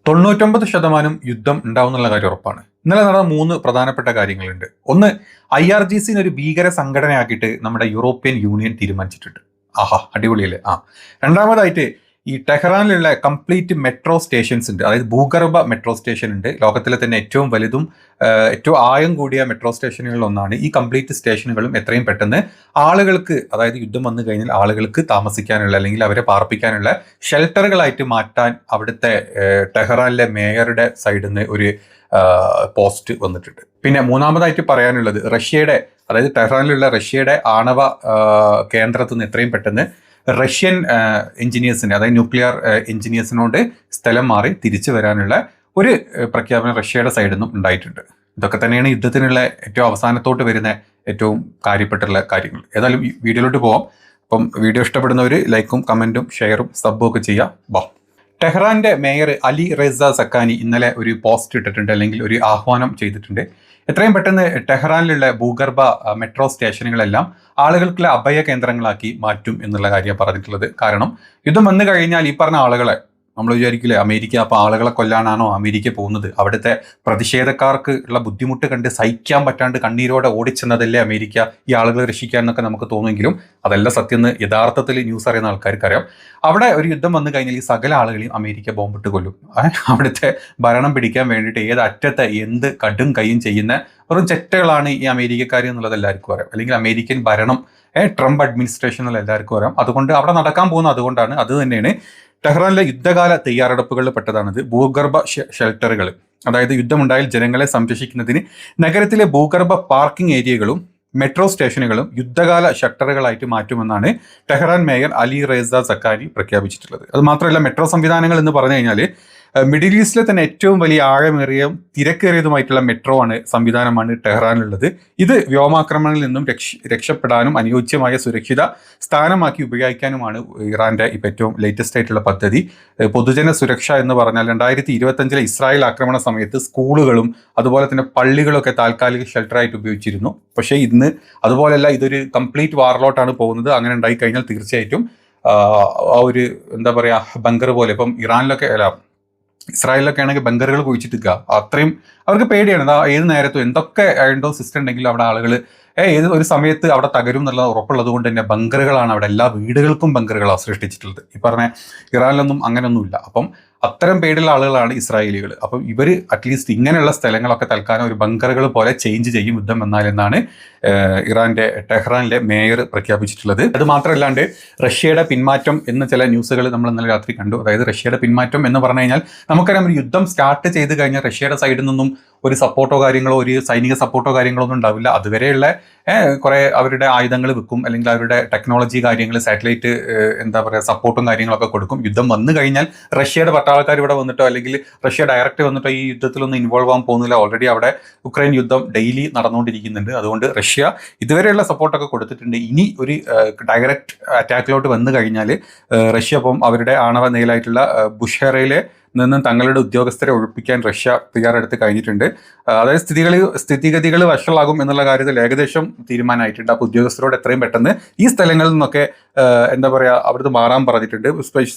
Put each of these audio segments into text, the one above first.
99% യുദ്ധം ഉണ്ടാവുന്നുള്ള കാര്യം ഉറപ്പാണ്. ഇന്നലെ നടന്ന 3 പ്രധാനപ്പെട്ട കാര്യങ്ങളുണ്ട്. ഒന്ന്, IRGC ഒരു ഭീകര സംഘടനയാക്കിയിട്ട് നമ്മുടെ യൂറോപ്യൻ യൂണിയൻ തീരുമാനിച്ചിട്ടുണ്ട്. ആഹാ, അടിപൊളിയല്ലേ? രണ്ടാമതായിട്ട് ഈ ടെഹ്റാനിലുള്ള കംപ്ലീറ്റ് മെട്രോ സ്റ്റേഷൻസ് ഉണ്ട്. അതായത് ഭൂഗർഭ മെട്രോ സ്റ്റേഷൻ ഉണ്ട്. ലോകത്തിലെ തന്നെ ഏറ്റവും വലുതും ഏറ്റവും ആയം കൂടിയ മെട്രോ സ്റ്റേഷനുകളിൽ ഒന്നാണ്. ഈ കംപ്ലീറ്റ് സ്റ്റേഷനുകളും എത്രയും പെട്ടെന്ന് ആളുകൾക്ക്, അതായത് യുദ്ധം വന്നു കഴിഞ്ഞാൽ ആളുകൾക്ക് താമസിക്കാനുള്ള അല്ലെങ്കിൽ അവരെ പാർപ്പിക്കാനുള്ള ഷെൽട്ടറുകളായിട്ട് മാറ്റാൻ അവിടുത്തെ ടെഹ്റാനിലെ മേയറുടെ സൈഡിൽ നിന്ന് ഒരു പോസ്റ്റ് വന്നിട്ടുണ്ട്. പിന്നെ മൂന്നാമതായിട്ട് പറയാനുള്ളത് റഷ്യയുടെ, അതായത് ടെഹ്റാനിലുള്ള റഷ്യയുടെ ആണവ കേന്ദ്രത്തിൽ നിന്ന് എത്രയും പെട്ടെന്ന് റഷ്യൻ എഞ്ചിനീയേഴ്സിന്, അതായത് ന്യൂക്ലിയർ എഞ്ചിനീയേഴ്സിനോട് സ്ഥലം മാറി തിരിച്ചു വരാനുള്ള ഒരു പ്രഖ്യാപനം റഷ്യയുടെ സൈഡിൽ നിന്നും ഉണ്ടായിട്ടുണ്ട്. ഇതൊക്കെ തന്നെയാണ് യുദ്ധത്തിനുള്ള ഏറ്റവും അവസാനത്തോട്ട് വരുന്ന ഏറ്റവും കാര്യപ്പെട്ടുള്ള കാര്യങ്ങൾ. ഏതായാലും ഈ വീഡിയോയിലോട്ട് പോവാം. അപ്പം വീഡിയോ ഇഷ്ടപ്പെടുന്നവർ ലൈക്കും കമൻറ്റും ഷെയറും സബ്ബും ഒക്കെ ചെയ്യാം. ടെഹ്റാന്റെ മേയർ അലി റെസ സക്കാനി ഇന്നലെ ഒരു പോസ്റ്റ് ഇട്ടിട്ടുണ്ട്, അല്ലെങ്കിൽ ഒരു ആഹ്വാനം ചെയ്തിട്ടുണ്ട്. എത്രയും പെട്ടെന്ന് ടെഹ്റാനിലുള്ള ഭൂഗർഭ മെട്രോ സ്റ്റേഷനുകളെല്ലാം ആളുകൾക്കുള്ള അഭയ കേന്ദ്രങ്ങളാക്കി മാറ്റും എന്നുള്ള കാര്യമാണ് പറഞ്ഞിട്ടുള്ളത്. കാരണം യുദ്ധം വന്നു കഴിഞ്ഞാൽ ഈ പറഞ്ഞ ആളുകളെ, നമ്മൾ വിചാരിക്കില്ലേ അമേരിക്ക അപ്പോൾ ആളുകളെ കൊല്ലാനാണോ അമേരിക്ക പോകുന്നത്, അവിടുത്തെ പ്രതിഷേധക്കാർക്ക് ഉള്ള ബുദ്ധിമുട്ട് കണ്ട് സഹിക്കാൻ പറ്റാണ്ട് കണ്ണീരോടെ ഓടിച്ചെന്നതല്ലേ അമേരിക്ക ഈ ആളുകളെ രക്ഷിക്കാൻ എന്നൊക്കെ നമുക്ക് തോന്നുമെങ്കിലും അതല്ല സത്യം എന്ന് യഥാർത്ഥത്തിൽ ന്യൂസ് അറിയുന്ന ആൾക്കാർക്കറിയാം. അവിടെ ഒരു യുദ്ധം വന്നു കഴിഞ്ഞാൽ ഈ സകല ആളുകളെയും അമേരിക്ക ബോംബിട്ട് കൊല്ലും. അവിടുത്തെ ഭരണം പിടിക്കാൻ വേണ്ടിയിട്ട് ഏത് അറ്റത്തെ എന്ത് കടും കൈയും ചെയ്യുന്ന വെറും ചെറ്റകളാണ് ഈ അമേരിക്കക്കാർ എന്നുള്ളത് എല്ലാവർക്കും അറിയാം. അല്ലെങ്കിൽ അമേരിക്കൻ ഭരണം, ട്രംപ് അഡ്മിനിസ്ട്രേഷൻ എന്നുള്ള എല്ലാവർക്കും അറിയാം. അതുകൊണ്ട് അവിടെ നടക്കാൻ പോകുന്നത് അതുകൊണ്ടാണ്. അത് തന്നെയാണ് ടെഹ്റാനിലെ യുദ്ധകാല തയ്യാറെടുപ്പുകളിൽ പെട്ടതാണിത്. ഭൂഗർഭ ഷെൽട്ടറുകൾ, അതായത് യുദ്ധമുണ്ടായാൽ ജനങ്ങളെ സംരക്ഷിക്കുന്നതിന് നഗരത്തിലെ ഭൂഗർഭ പാർക്കിംഗ് ഏരിയകളും മെട്രോ സ്റ്റേഷനുകളും യുദ്ധകാല ഷട്ടറുകളായിട്ട് മാറ്റുമെന്നാണ് ടെഹ്റാൻ മേയർ അലി റെസ സക്കാനി പ്രഖ്യാപിച്ചിട്ടുള്ളത്. അത് മാത്രമല്ല, മെട്രോ സംവിധാനങ്ങൾ എന്ന് പറഞ്ഞു കഴിഞ്ഞാൽ മിഡിൽ ഈസ്റ്റിലെ തന്നെ ഏറ്റവും വലിയ ആഴമേറിയതും തിരക്കേറിയതുമായിട്ടുള്ള മെട്രോ സംവിധാനമാണ് ടെഹ്റാനിലുള്ളത്. ഇത് വ്യോമാക്രമണങ്ങളിൽ നിന്നും രക്ഷപ്പെടാനും അനുയോജ്യമായ സുരക്ഷിത സ്ഥാനമാക്കി ഉപയോഗിക്കാനുമാണ് ഇറാന്റെ ഇപ്പം ഏറ്റവും ലേറ്റസ്റ്റ് ആയിട്ടുള്ള പദ്ധതി. പൊതുജന സുരക്ഷ എന്ന് പറഞ്ഞാൽ 2025 ഇസ്രായേൽ ആക്രമണ സമയത്ത് സ്കൂളുകളും അതുപോലെ തന്നെ പള്ളികളൊക്കെ താൽക്കാലിക ഷെൽട്ടറായിട്ട് ഉപയോഗിച്ചിരുന്നു. പക്ഷേ ഇന്ന് അതുപോലെയല്ല, ഇതൊരു കംപ്ലീറ്റ് വാറിലോട്ടാണ് പോകുന്നത്. അങ്ങനെ ഉണ്ടായി കഴിഞ്ഞാൽ തീർച്ചയായിട്ടും ആ ഒരു എന്താ പറയുക ബങ്കർ പോലെ, ഇപ്പം ഇറാനിലൊക്കെ അല്ല ഇസ്രായേലിലൊക്കെ ആണെങ്കിൽ ബങ്കറുകൾ കുഴിച്ചിട്ടിരിക്കുക. അത്രയും അവർക്ക് പേടിയാണ്. ഏത് നേരത്തും എന്തൊക്കെ ഉണ്ടോ സിസ്റ്റം ഉണ്ടെങ്കിലും അവിടെ ആളുകൾ ഏത് ഒരു സമയത്ത് അവിടെ തകരും എന്നുള്ള ഉറപ്പുള്ളത് കൊണ്ട് തന്നെ ബങ്കറുകളാണ് അവിടെ, എല്ലാ വീടുകൾക്കും ബങ്കറുകളാണ് സൃഷ്ടിച്ചിട്ടുള്ളത്. ഈ പറഞ്ഞ ഇറാനിലൊന്നും അങ്ങനെയൊന്നുമില്ല. അപ്പം അത്തരം പേടിയുള്ള ആളുകളാണ് ഇസ്രായേലികൾ. അപ്പം ഇവർ അറ്റ്ലീസ്റ്റ് ഇങ്ങനെയുള്ള സ്ഥലങ്ങളൊക്കെ തൽക്കാലം ഒരു ബങ്കറുകൾ പോലെ ചേഞ്ച് ചെയ്യും യുദ്ധം എന്നാൽ എന്നാണ് ഇറാന്റെ ടെഹ്റാനിലെ മേയർ പ്രഖ്യാപിച്ചിട്ടുള്ളത്. അത് മാത്രമല്ലാണ്ട് റഷ്യയുടെ പിന്മാറ്റം എന്ന ചില ന്യൂസുകൾ നമ്മൾ ഇന്നലെ രാത്രി കണ്ടു. അതായത് റഷ്യയുടെ പിന്മാറ്റം എന്ന് പറഞ്ഞു കഴിഞ്ഞാൽ നമുക്കറിയാം, ഒരു യുദ്ധം സ്റ്റാർട്ട് ചെയ്ത് കഴിഞ്ഞാൽ റഷ്യയുടെ സൈഡിൽ നിന്നും ഒരു സപ്പോർട്ടോ കാര്യങ്ങളോ ഒരു സൈനിക സപ്പോർട്ടോ കാര്യങ്ങളോ ഒന്നും ഉണ്ടാവില്ല. അതുവരെയുള്ള കുറേ അവരുടെ ആയുധങ്ങൾ വെക്കും, അല്ലെങ്കിൽ അവരുടെ ടെക്നോളജി കാര്യങ്ങൾ, സാറ്റലൈറ്റ് എന്താ പറയുക സപ്പോർട്ടും കാര്യങ്ങളൊക്കെ കൊടുക്കും. യുദ്ധം വന്നു കഴിഞ്ഞാൽ റഷ്യയുടെ പട്ടാളക്കാർ ഇവിടെ വന്നിട്ടോ അല്ലെങ്കിൽ റഷ്യ ഡയറക്റ്റ് വന്നിട്ടോ ഈ യുദ്ധത്തിലൊന്നും ഇൻവോൾവ് ആകാൻ പോകുന്നില്ല. ഓൾറെഡി അവിടെ ഉക്രൈൻ യുദ്ധം ഡെയിലി നടന്നുകൊണ്ടിരിക്കുന്നുണ്ട്. അതുകൊണ്ട് റഷ്യ ഇതുവരെയുള്ള സപ്പോർട്ടൊക്കെ കൊടുത്തിട്ടുണ്ട്. ഇനി ഒരു ഡയറക്റ്റ് അറ്റാക്കിലോട്ട് വന്നു കഴിഞ്ഞാൽ റഷ്യ അപ്പം അവരുടെ ആണവ നിലയിലായിട്ടുള്ള ബുഷേറയിലെ നിന്നും തങ്ങളുടെ ഉദ്യോഗസ്ഥരെ ഒഴിപ്പിക്കാൻ റഷ്യ തയ്യാറെടുത്ത് കഴിഞ്ഞിട്ടുണ്ട്. അതായത് സ്ഥിതിഗതികൾ വഷളാകും എന്നുള്ള കാര്യത്തിൽ ഏകദേശം തീരുമാനമായിട്ടുണ്ട്. അപ്പോൾ ഉദ്യോഗസ്ഥരോട് എത്രയും പെട്ടെന്ന് ഈ സ്ഥലങ്ങളിൽ നിന്നൊക്കെ എന്താ പറയുക അവിടുന്ന് മാറാൻ പറഞ്ഞിട്ടുണ്ട്.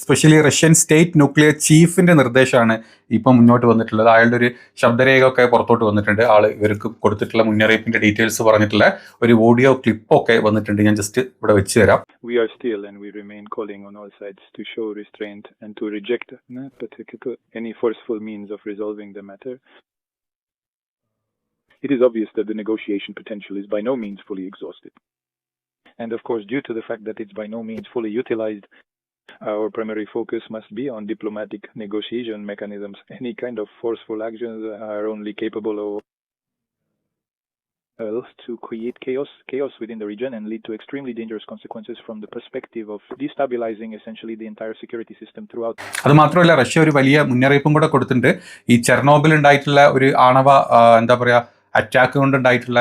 സ്പെഷ്യലി റഷ്യൻ സ്റ്റേറ്റ് ന്യൂക്ലിയർ ചീഫിന്റെ നിർദ്ദേശമാണ് ഇപ്പം മുന്നോട്ട് വന്നിട്ടുള്ളത്. അയാളുടെ ഒരു ശബ്ദരേഖ ഒക്കെ പുറത്തോട്ട് വന്നിട്ടുണ്ട്. ഇവർക്ക് കൊടുത്തിട്ടുള്ള മുന്നറിയിപ്പിന്റെ ഡീറ്റെയിൽസ് പറഞ്ഞിട്ടുള്ള ഒരു ഓഡിയോ ക്ലിപ്പൊക്കെ വന്നിട്ടുണ്ട്. ഞാൻ ജസ്റ്റ് ഇവിടെ വെച്ച് തരാം. We are still and we remain calling on all sides to show restraint and to reject any forceful means of resolving the matter. It is obvious that the negotiation potential is by no means fully exhausted. And of course, due to the fact that it's by no means fully utilized, our primary focus must be on diplomatic negotiation mechanisms. Any kind of forceful actions are only capable of to create chaos within the region and lead to extremely dangerous consequences from the perspective of destabilizing essentially the entire security system throughout. അത് മാത്രമല്ല, Russia ഒരു വലിയ മുന്നറിയിപ്പും കൂടെ കൊടുത്തിട്ടുണ്ട്. ഈ ചെർണോബിൽ ഉണ്ടായിട്ടുള്ള ഒരു ആണവ എന്താ പറയുക അറ്റാക്ക് കൊണ്ടുണ്ടായിട്ടുള്ള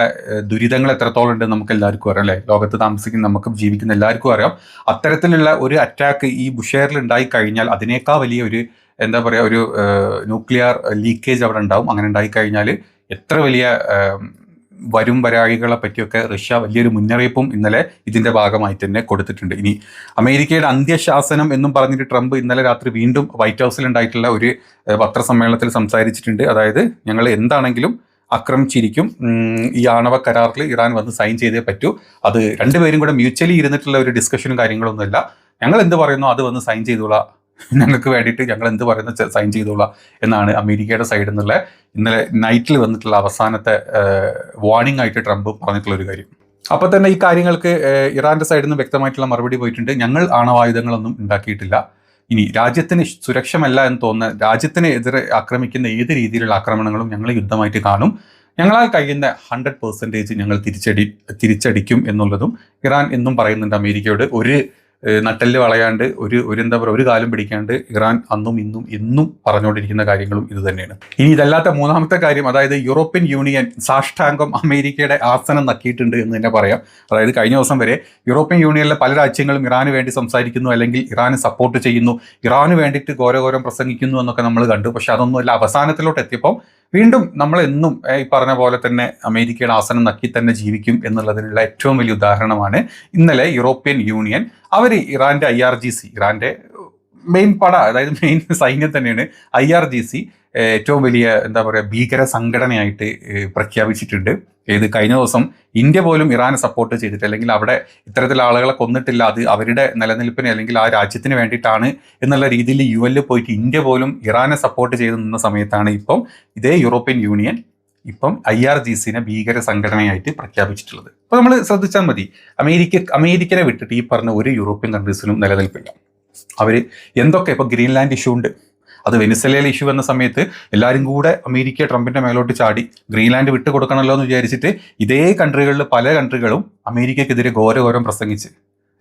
ദുരിതങ്ങൾ എത്രത്തോളം ഉണ്ട് നമുക്ക് എല്ലാവർക്കും അറിയാം, അല്ലേ? ലോകത്ത് താമസിക്കുന്ന നമുക്ക് ജീവിക്കുന്ന എല്ലാവർക്കും അറിയാം. അത്തരത്തിലുള്ള ഒരു അറ്റാക്ക് ഈ ബുഷേറിൽ ഉണ്ടായി കഴിഞ്ഞാൽ അതിനേക്കാൾ വലിയ ഒരു എന്താ പറയുക ഒരു ന്യൂക്ലിയർ ലീക്കേജ് അവിടെ ഉണ്ടാവും. അങ്ങനെ ഉണ്ടായി കഴിഞ്ഞാൽ എത്ര വലിയ വരും വരായികളെ പറ്റിയൊക്കെ റഷ്യ വലിയൊരു മുന്നറിയിപ്പും ഇന്നലെ ഇതിന്റെ ഭാഗമായിട്ട് തന്നെ കൊടുത്തിട്ടുണ്ട്. ഇനി അമേരിക്കയുടെ അന്ത്യശാസനം എന്നും പറഞ്ഞിട്ട് ട്രംപ് ഇന്നലെ രാത്രി വീണ്ടും വൈറ്റ് ഹൗസിൽ ഉണ്ടായിട്ടുള്ള ഒരു പത്രസമ്മേളനത്തിൽ സംസാരിച്ചിട്ടുണ്ട്. അതായത് ഞങ്ങൾ എന്താണെങ്കിലും ആക്രമിച്ചിരിക്കും, ഈ ആണവ കരാറിൽ ഇറാൻ വന്ന് സൈൻ ചെയ്തേ പറ്റൂ, അത് രണ്ടുപേരും കൂടെ മ്യൂച്വലി ഇരുന്നിട്ടുള്ള ഒരു ഡിസ്കഷനും കാര്യങ്ങളൊന്നുമില്ല, ഞങ്ങൾ എന്ത് പറയുന്നോ അത് വന്ന് സൈൻ ചെയ്തോളാം, ഞങ്ങൾക്ക് വേണ്ടിയിട്ട് ഞങ്ങൾ എന്ത് പറയുന്ന സൈൻ ചെയ്തോളാം എന്നാണ് അമേരിക്കയുടെ സൈഡിൽ നിന്നുള്ള ഇന്നലെ നൈറ്റിൽ വന്നിട്ടുള്ള അവസാനത്തെ വാർണിംഗ് ആയിട്ട് ട്രംപ് പറഞ്ഞിട്ടുള്ള ഒരു കാര്യം. അപ്പോൾ തന്നെ ഈ കാര്യങ്ങൾക്ക് ഇറാന്റെ സൈഡിൽ നിന്ന് വ്യക്തമായിട്ടുള്ള മറുപടി പോയിട്ടുണ്ട്. ഞങ്ങൾ ആണവായുധങ്ങളൊന്നും ഉണ്ടാക്കിയിട്ടില്ല. ഇനി രാജ്യത്തിന് സുരക്ഷമല്ല എന്ന് തോന്നുന്ന, രാജ്യത്തിന് എതിരെ ആക്രമിക്കുന്ന ഏത് രീതിയിലുള്ള ആക്രമണങ്ങളും ഞങ്ങൾ യുദ്ധമായിട്ട് കാണും, ഞങ്ങളാൽ കഴിയുന്ന 100% ഞങ്ങൾ തിരിച്ചടിക്കും എന്നുള്ളതും ഇറാൻ എന്നും പറയുന്നുണ്ട് അമേരിക്കയോട്. ഒരു നട്ടല് വളയാണ്ട് എന്താ പറയുക, ഒരു കാലം പിടിക്കാണ്ട് ഇറാൻ അന്നും ഇന്നും എന്നും പറഞ്ഞുകൊണ്ടിരിക്കുന്ന കാര്യങ്ങളും ഇത് തന്നെയാണ്. ഇനി ഇതല്ലാത്ത മൂന്നാമത്തെ കാര്യം, അതായത് യൂറോപ്യൻ യൂണിയൻ സാഷ്ടാംഗം അമേരിക്കയുടെ ആസനം നക്കിയിട്ടുണ്ട് എന്ന് തന്നെ പറയാം. അതായത് കഴിഞ്ഞ ദിവസം വരെ യൂറോപ്യൻ യൂണിയനിലെ പല രാജ്യങ്ങളും ഇറാന് വേണ്ടി സംസാരിക്കുന്നു, അല്ലെങ്കിൽ ഇറാന് സപ്പോർട്ട് ചെയ്യുന്നു, ഇറാന് വേണ്ടിയിട്ട് ഘോരഘോരം പ്രസംഗിക്കുന്നു എന്നൊക്കെ നമ്മൾ കണ്ടു. പക്ഷെ അതൊന്നുമല്ല, അവസാനത്തിലോട്ട് എത്തിയപ്പം വീണ്ടും നമ്മൾ എന്നും ഈ പറഞ്ഞ പോലെ തന്നെ അമേരിക്കയുടെ ആസനം നക്കി തന്നെ ജീവിക്കും എന്നുള്ളതിനുള്ള ഏറ്റവും വലിയ ഉദാഹരണമാണ് ഇന്നലെ യൂറോപ്യൻ യൂണിയൻ അവർ ഇറാന്റെ IRGC, ഇറാന്റെ മെയിൻ പട, അതായത് മെയിൻ സൈന്യം തന്നെയാണ് IRGC, ഏറ്റവും വലിയ എന്താ പറയുക ഭീകര സംഘടനയായിട്ട് പ്രഖ്യാപിച്ചിട്ടുണ്ട്. ഏത് കഴിഞ്ഞ ദിവസം ഇന്ത്യ പോലും ഇറാനെ സപ്പോർട്ട് ചെയ്തിട്ട്, അല്ലെങ്കിൽ അവിടെ ഇത്തരത്തിലുള്ള ആളുകളെ കൊന്നിട്ടില്ല, അത് അവരുടെ നിലനിൽപ്പിന് അല്ലെങ്കിൽ ആ രാജ്യത്തിന് വേണ്ടിയിട്ടാണ് എന്നുള്ള രീതിയിൽ UN പോയിട്ട് ഇന്ത്യ പോലും ഇറാനെ സപ്പോർട്ട് ചെയ്ത് നിന്ന സമയത്താണ് ഇപ്പം ഇതേ യൂറോപ്യൻ യൂണിയൻ ഇപ്പം IRGCനെ ഭീകര സംഘടനയായിട്ട് പ്രഖ്യാപിച്ചിട്ടുള്ളത്. അപ്പോൾ നമ്മൾ ശ്രദ്ധിച്ചാൽ മതി, അമേരിക്കനെ വിട്ടിട്ട് ഈ പറഞ്ഞ ഒരു യൂറോപ്യൻ കൺട്രീസിനും നിലനിൽപ്പില്ല. അവർ എന്തൊക്കെ, ഇപ്പോൾ ഗ്രീൻലാൻഡ് ഇഷ്യൂ ഉണ്ട്, അത് വെനിസലയിലെ ഇഷ്യൂ വന്ന സമയത്ത് എല്ലാവരും കൂടെ അമേരിക്ക ട്രംപിന്റെ മേലോട്ട് ചാടി ഗ്രീൻലാൻഡ് വിട്ടു കൊടുക്കണമല്ലോ എന്ന് വിചാരിച്ചിട്ട് ഇതേ കൺട്രികളിൽ പല കൺട്രികളും അമേരിക്കക്കെതിരെ ഘോരഘോരം പ്രസംഗിച്ച്,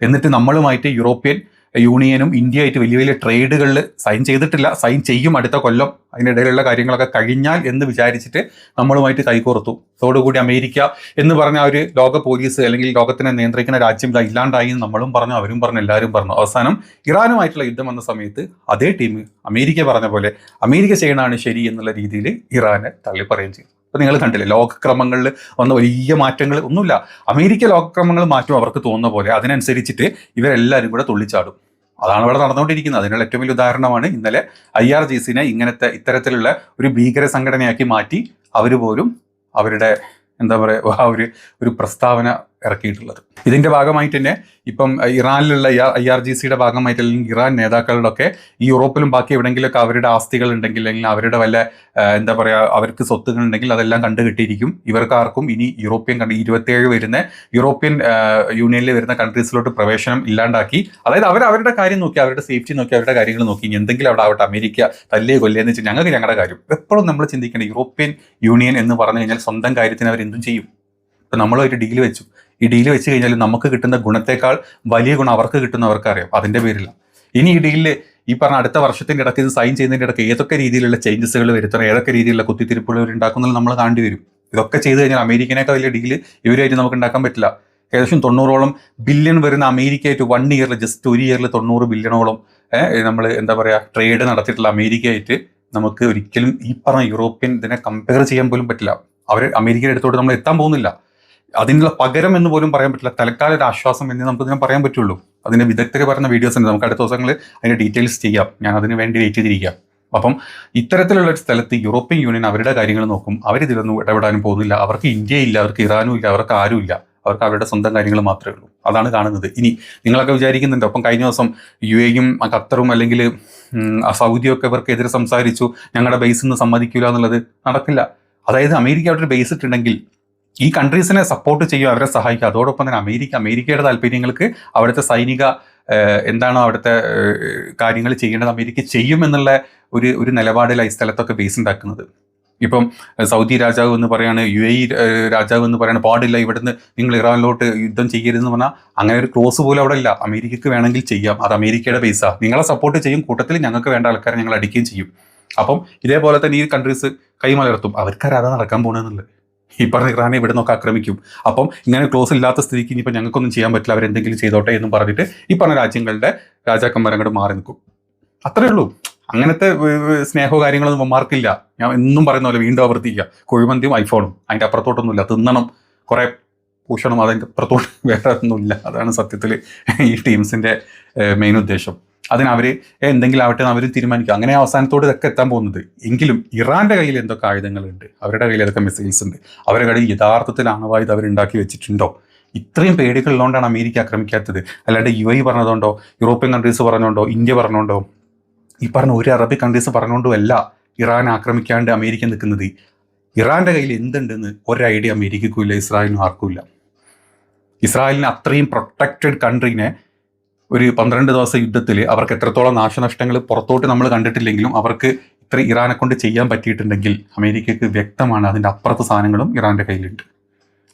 എന്നിട്ട് നമ്മളുമായിട്ട് യൂറോപ്യൻ യൂണിയനും ഇന്ത്യയായിട്ട് വലിയ വലിയ ട്രേഡുകളിൽ സൈൻ ചെയ്തിട്ടില്ല, സൈൻ ചെയ്യും അടുത്ത കൊല്ലം, അതിനിടയിലുള്ള കാര്യങ്ങളൊക്കെ കഴിഞ്ഞാൽ എന്ന് വിചാരിച്ചിട്ട് നമ്മളുമായിട്ട് കൈകോർത്തു. അതോടുകൂടി അമേരിക്ക എന്ന് പറഞ്ഞ ഒരു ലോക പോലീസ് അല്ലെങ്കിൽ ലോകത്തിനെ നിയന്ത്രിക്കുന്ന രാജ്യം ഇല്ലാണ്ടായി നമ്മളും പറഞ്ഞു, അവരും പറഞ്ഞു, എല്ലാവരും പറഞ്ഞു. അവസാനം ഇറാനുമായിട്ടുള്ള യുദ്ധം വന്ന സമയത്ത് അതേ ടീം അമേരിക്ക പറഞ്ഞ പോലെ അമേരിക്ക ചെയ്യണതാണ് ശരി എന്നുള്ള രീതിയിൽ ഇറാനെ തള്ളിപ്പറയുകയും ചെയ്തു. അപ്പോൾ നിങ്ങൾ കണ്ടില്ലേ, ലോകക്രമങ്ങളിൽ വന്ന വലിയ മാറ്റങ്ങൾ ഒന്നുമില്ല, അമേരിക്ക ലോകക്രമങ്ങൾ മാറ്റും അവർക്ക് തോന്നുന്ന പോലെ, അതിനനുസരിച്ചിട്ട് ഇവരെല്ലാവരും കൂടെ തുള്ളിച്ചാടും. അതാണ് ഇവിടെ നടന്നുകൊണ്ടിരിക്കുന്നത്. അതിനുള്ള ഏറ്റവും വലിയ ഉദാഹരണമാണ് ഇന്നലെ IRGCനെ ഇത്തരത്തിലുള്ള ഒരു ഭീകര സംഘടനയാക്കി മാറ്റി അവർ പോലും അവരുടെ എന്താ പറയുക ഒരു പ്രസ്താവന ഇറക്കിയിട്ടുള്ളത്. ഇതിന്റെ ഭാഗമായിട്ട് തന്നെ ഇപ്പം ഇറാനിലുള്ള IRGCയുടെ ഭാഗമായിട്ട് അല്ലെങ്കിൽ ഇറാൻ നേതാക്കളുടെ ഒക്കെ ഈ യൂറോപ്പിലും ബാക്കി എവിടെയെങ്കിലുമൊക്കെ അവരുടെ ആസ്തികൾ ഉണ്ടെങ്കിൽ, അല്ലെങ്കിൽ അവരുടെ വല്ല എന്താ പറയുക അവർക്ക് സ്വത്തുകൾ ഉണ്ടെങ്കിൽ അതെല്ലാം കണ്ടുകിട്ടിയിരിക്കും. ഇവർക്കാർക്കും ഇനി 27 വരുന്ന യൂറോപ്യൻ യൂണിയനിൽ വരുന്ന കൺട്രീസിലോട്ട് പ്രവേശനം ഇല്ലാണ്ടാക്കി. അതായത് അവരുടെ കാര്യം നോക്കി, അവരുടെ സേഫ്റ്റി നോക്കി, അവരുടെ കാര്യങ്ങൾ നോക്കി, ഇനി എന്തെങ്കിലും അവിടെ ആവട്ടെ, അമേരിക്ക തല്ലേ കൊല്ലേന്ന് വെച്ചാൽ ഞങ്ങൾക്ക് ഞങ്ങളുടെ കാര്യം. എപ്പോഴും നമ്മൾ ചിന്തിക്കേണ്ടത് യൂറോപ്യൻ യൂണിയൻ എന്ന് പറഞ്ഞു കഴിഞ്ഞാൽ സ്വന്തം കാര്യത്തിന് അവരെന്തും ചെയ്യും. ഇപ്പം നമ്മളുമായിട്ട് ഡീല് വെച്ചു, ഈ ഡീല് വെച്ച് കഴിഞ്ഞാൽ നമുക്ക് കിട്ടുന്ന ഗുണത്തേക്കാൾ വലിയ ഗുണം അവർക്ക് കിട്ടുന്നവർക്ക് അറിയാം. അതിൻ്റെ പേരില്ല ഇനി ഈ ഡീലിൽ ഈ പറഞ്ഞ അടുത്ത വർഷത്തിൻ്റെ ഇടയ്ക്ക് ഇത് സൈൻ ചെയ്യുന്നതിൻ്റെ ഇടയ്ക്ക് ഏതൊക്കെ രീതിയിലുള്ള ചേഞ്ചസുകൾ വരുത്തണം, ഏതൊക്കെ രീതിയിലുള്ള കുത്തിത്തിരിപ്പുകൾ ഉണ്ടാക്കുന്നത് നമ്മൾ കാണേണ്ടി വരും. ഇതൊക്കെ ചെയ്ത് കഴിഞ്ഞാൽ അമേരിക്കനേക്കാൾ വലിയ ഡീല് ഇവരായിട്ട് നമുക്ക് ഉണ്ടാക്കാൻ പറ്റില്ല. ഏകദേശം 90ഓളം ബില്യൺ വരുന്ന അമേരിക്കയായിട്ട് 1 ഇയറിൽ, ജസ്റ്റ് ഒരു ഇയറിൽ 90 ബില്യണോളം നമ്മൾ എന്താ പറയുക ട്രേഡ് നടത്തിയിട്ടുള്ള അമേരിക്കയായിട്ട് നമുക്ക് ഒരിക്കലും ഈ പറഞ്ഞ യൂറോപ്യൻ ഇതിനെ കമ്പയർ ചെയ്യാൻ പോലും പറ്റില്ല. അവർ അമേരിക്കയുടെ അടുത്തോട്ട് നമ്മൾ എത്താൻ പോകുന്നില്ല. അതിനുള്ള പകരം എന്ന് പോലും പറയാൻ പറ്റില്ല, തൽക്കാലം ഒരു ആശ്വാസം എന്ന് നമുക്ക് ഇതിനെ പറയാൻ പറ്റുള്ളൂ. അതിൻ്റെ വിദഗ്ധർ പറയുന്ന വീഡിയോസ് ഉണ്ട്, നമുക്ക് അടുത്ത ദിവസങ്ങളിൽ അതിൻ്റെ ഡീറ്റെയിൽസ് ചെയ്യാം. ഞാൻ അതിന് വേണ്ടി വെയിറ്റ് ചെയ്തിരിക്കാം. അപ്പം ഇത്തരത്തിലുള്ള ഒരു സ്ഥലത്ത് യൂറോപ്യൻ യൂണിയൻ അവരുടെ കാര്യങ്ങൾ നോക്കും, അവരിതിലൊന്നും ഇടപെടാനും പോകുന്നില്ല. അവർക്ക് ഇന്ത്യയില്ല, അവർക്ക് ഇറാനും ഇല്ല, അവർക്ക് ആരുമില്ല, അവർക്ക് അവരുടെ സ്വന്തം കാര്യങ്ങൾ മാത്രമേ ഉള്ളൂ. അതാണ് കാണുന്നത്. ഇനി നിങ്ങളൊക്കെ വിചാരിക്കുന്നുണ്ട്, അപ്പം കഴിഞ്ഞ ദിവസം UAEയും ഖത്തറും അല്ലെങ്കിൽ സൗദിയൊക്കെ ഇവർക്കെതിരെ സംസാരിച്ചു, ഞങ്ങളുടെ ബേസിൽ നിന്ന് സമ്മതിക്കില്ല എന്നുള്ളത് നടക്കില്ല. അതായത് അമേരിക്ക അവിടെ ഒരു ബേസ് ഇട്ടുണ്ടെങ്കിൽ ഈ കൺട്രീസിനെ സപ്പോർട്ട് ചെയ്യുക, അവരെ സഹായിക്കുക. അതോടൊപ്പം തന്നെ അമേരിക്കയുടെ താല്പര്യങ്ങൾക്ക് അവിടുത്തെ സൈനിക എന്താണോ അവിടുത്തെ കാര്യങ്ങൾ ചെയ്യേണ്ടത് അമേരിക്ക ചെയ്യുമെന്നുള്ള ഒരു നിലപാടിലായി സ്ഥലത്തൊക്കെ ബേസ് ഉണ്ടാക്കുന്നത്. ഇപ്പം സൗദി രാജാവ് എന്ന് പറയാണ്, UAE രാജാവ് എന്ന് പറയാണ് പാടില്ല, ഇവിടുന്ന് നിങ്ങൾ ഇറാനിലോട്ട് യുദ്ധം ചെയ്യരുതെന്ന് പറഞ്ഞാൽ അങ്ങനെ ഒരു ക്ലോസ് പോലും അവിടെ ഇല്ല. അമേരിക്കക്ക് വേണമെങ്കിൽ ചെയ്യാം, അത് അമേരിക്കയുടെ ബേസാണ്. നിങ്ങളെ സപ്പോർട്ട് ചെയ്യും, കൂട്ടത്തിൽ ഞങ്ങൾക്ക് വേണ്ട ആൾക്കാരെ ഞങ്ങൾ അടിക്കുകയും ചെയ്യും. അപ്പം ഇതേപോലെ തന്നെ ഈ കൺട്രീസ് കൈമലർത്തും. അവർക്കറിയാതെ നടക്കാൻ പോകണമെന്നുള്ളത്. ഈ പറഞ്ഞ ഇറാനെ ഇവിടെ നിന്നൊക്കെ ആക്രമിക്കും. അപ്പം ഇങ്ങനെ ക്ലോസ് ഇല്ലാത്ത സ്ഥിതിക്ക് ഇനിയിപ്പോൾ ഞങ്ങൾക്കൊന്നും ചെയ്യാൻ പറ്റില്ല, അവരെന്തെങ്കിലും ചെയ്തോട്ടെ എന്നും പറഞ്ഞിട്ട് ഈ പറഞ്ഞ രാജ്യങ്ങളുടെ രാജാക്കന്മാർ അങ്ങോട്ട് മാറി നിൽക്കും. അത്രയേ ഉള്ളൂ. അങ്ങനത്തെ സ്നേഹമോ കാര്യങ്ങളൊന്നും ഇവന്മാർക്കില്ല. ഞാൻ എന്നും പറയുന്ന പോലെ വീണ്ടും ആവർത്തിക്കുക, കുഴിമന്തിയും ഐഫോണും, അതിൻ്റെ അപ്പുറത്തോട്ടൊന്നുമില്ല. തിന്നണം, കുറേ പൂഷണം, അതിൻ്റെ അപ്പുറത്തോട്ട് വേറെ ഒന്നുമില്ല. അതാണ് സത്യത്തിൽ ഈ ടീംസിൻ്റെ മെയിൻ ഉദ്ദേശം. അതിനവർ എന്തെങ്കിലും ആവട്ടെ അവർ തീരുമാനിക്കുക. അങ്ങനെ അവസാനത്തോട് ഇതൊക്കെ എത്താൻ പോകുന്നത്. എങ്കിലും ഇറാൻ്റെ കയ്യിൽ എന്തൊക്കെ ആയുധങ്ങളുണ്ട്, അവരുടെ കയ്യിൽ ഏതൊക്കെ മിസൈൽസ് ഉണ്ട്, അവരുടെ കയ്യിൽ യഥാർത്ഥത്തിൽ ആണവായുധം അവരുണ്ടാക്കി വെച്ചിട്ടുണ്ടോ? ഇത്രയും പേടികളുള്ളതുകൊണ്ടാണ് അമേരിക്ക ആക്രമിക്കാത്തത്. അല്ലാണ്ട് UAE പറഞ്ഞതുകൊണ്ടോ, യൂറോപ്യൻ കൺട്രീസ് പറഞ്ഞുകൊണ്ടോ, ഇന്ത്യ പറഞ്ഞുകൊണ്ടോ, ഈ പറഞ്ഞ ഒരു അറബി കൺട്രീസ് പറഞ്ഞുകൊണ്ടും അല്ല ഇറാൻ ആക്രമിക്കാണ്ട് അമേരിക്ക നിൽക്കുന്നത്. ഇറാൻ്റെ കയ്യിൽ എന്തുണ്ടെന്ന് ഒരു ഐഡിയ അമേരിക്കയ്ക്കും ഇല്ല, ഇസ്രായേലിനും ആർക്കും ഇല്ല. ഇസ്രായേലിന് അത്രയും പ്രൊട്ടക്റ്റഡ് കൺട്രീനെ ഒരു 12 ദിവസം യുദ്ധത്തിൽ അവർക്ക് എത്രത്തോളം നാശനഷ്ടങ്ങൾ പുറത്തോട്ട് നമ്മൾ കണ്ടിട്ടില്ലെങ്കിലും അവർക്ക് ഇത്ര ഇറാനെ കൊണ്ട് ചെയ്യാൻ പറ്റിയിട്ടുണ്ടെങ്കിൽ അമേരിക്കയ്ക്ക് വ്യക്തമാണ് അതിൻ്റെ അപ്പുറത്തെ സാധനങ്ങളും ഇറാൻ്റെ കയ്യിലുണ്ട്.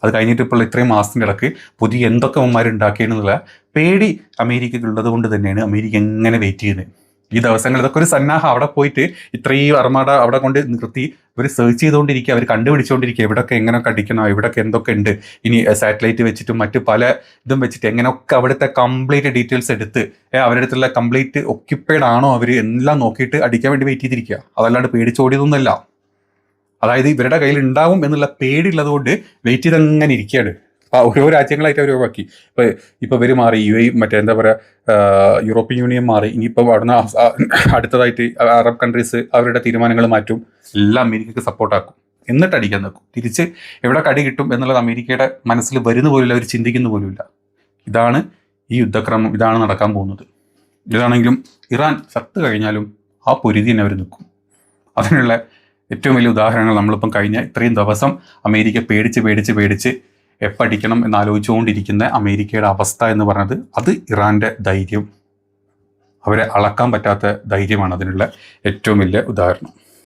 അത് കഴിഞ്ഞിട്ട് ഇപ്പോൾ ഇത്രയും മാസത്തിൻ്റെ ഇടയ്ക്ക് പുതിയ എന്തൊക്കെ അവന്മാരുണ്ടാക്കിയെന്നുള്ള പേടി അമേരിക്കയ്ക്ക് ഉള്ളത് കൊണ്ട് തന്നെയാണ് അമേരിക്ക എങ്ങനെ വെയിറ്റ് ചെയ്യുന്നത്. ഈ ദിവസങ്ങൾ ഇതൊക്കെ ഒരു സന്നാഹം. അവിടെ പോയിട്ട് ഇത്രയും അർമാഡ അവിടെ കൊണ്ട് നിർത്തി ഇവർ സെർച്ച് ചെയ്തുകൊണ്ടിരിക്കുക, അവർ കണ്ടുപിടിച്ചുകൊണ്ടിരിക്കുക എവിടെയൊക്കെ എങ്ങനെയൊക്കെ അടിക്കണം, എവിടെയൊക്കെ എന്തൊക്കെ ഉണ്ട്. ഇനി സാറ്റലൈറ്റ് വെച്ചിട്ടും മറ്റ് പല ഇതും വെച്ചിട്ട് എങ്ങനെയൊക്കെ അവിടുത്തെ കംപ്ലീറ്റ് ഡീറ്റെയിൽസ് എടുത്ത് അവരുടെ അടുത്തുള്ള കംപ്ലീറ്റ് ഒക്യുപ്പൈഡ് ആണോ അവർ എല്ലാം നോക്കിയിട്ട് അടിക്കാൻ വേണ്ടി വെയിറ്റ് ചെയ്തിരിക്കുക. അതല്ലാണ്ട് പേടിച്ചോടിയതൊന്നുമല്ല. അതായത് ഇവരുടെ കയ്യിൽ ഉണ്ടാവും എന്നുള്ള പേടിയുള്ളത് കൊണ്ട് വെയിറ്റ് ചെയ്ത് അങ്ങനെ ഇരിക്കുകയാണ്. ഓരോ രാജ്യങ്ങളായിട്ട് അവർ ഒഴിവാക്കി. ഇപ്പോൾ ഇവർ മാറി, UAE മറ്റേ എന്താ പറയുക യൂറോപ്യൻ യൂണിയൻ മാറി. ഇനിയിപ്പോൾ അവിടുന്ന് അടുത്തതായിട്ട് അറബ് കൺട്രീസ് അവരുടെ തീരുമാനങ്ങൾ മാറ്റും. എല്ലാം അമേരിക്കക്ക് സപ്പോർട്ടാക്കും, എന്നിട്ട് അടിക്കാൻ നിൽക്കും. തിരിച്ച് എവിടെ കടി കിട്ടും എന്നുള്ളത് അമേരിക്കയുടെ മനസ്സിൽ വരുന്ന പോലുമില്ല, അവർ ചിന്തിക്കുന്ന പോലുമില്ല. ഇതാണ് ഈ യുദ്ധക്രമം, ഇതാണ് നടക്കാൻ പോകുന്നത്. ഇതാണെങ്കിലും ഇറാൻ ചത്ത് കഴിഞ്ഞാലും ആ പൊരുതി തന്നെ അവർ നിൽക്കും. അതിനുള്ള ഏറ്റവും വലിയ ഉദാഹരണങ്ങൾ നമ്മളിപ്പം കഴിഞ്ഞ ഇത്രയും ദിവസം അമേരിക്ക പേടിച്ച് എപ്പടിക്കണം എന്നാലോചിച്ചുകൊണ്ടിരിക്കുന്ന അമേരിക്കയുടെ അവസ്ഥ എന്ന് പറഞ്ഞത് അത് ഇറാൻ്റെ ധൈര്യം, അവരെ അളക്കാൻ പറ്റാത്ത ധൈര്യമാണ് അതിനുള്ള ഏറ്റവും വലിയ ഉദാഹരണം.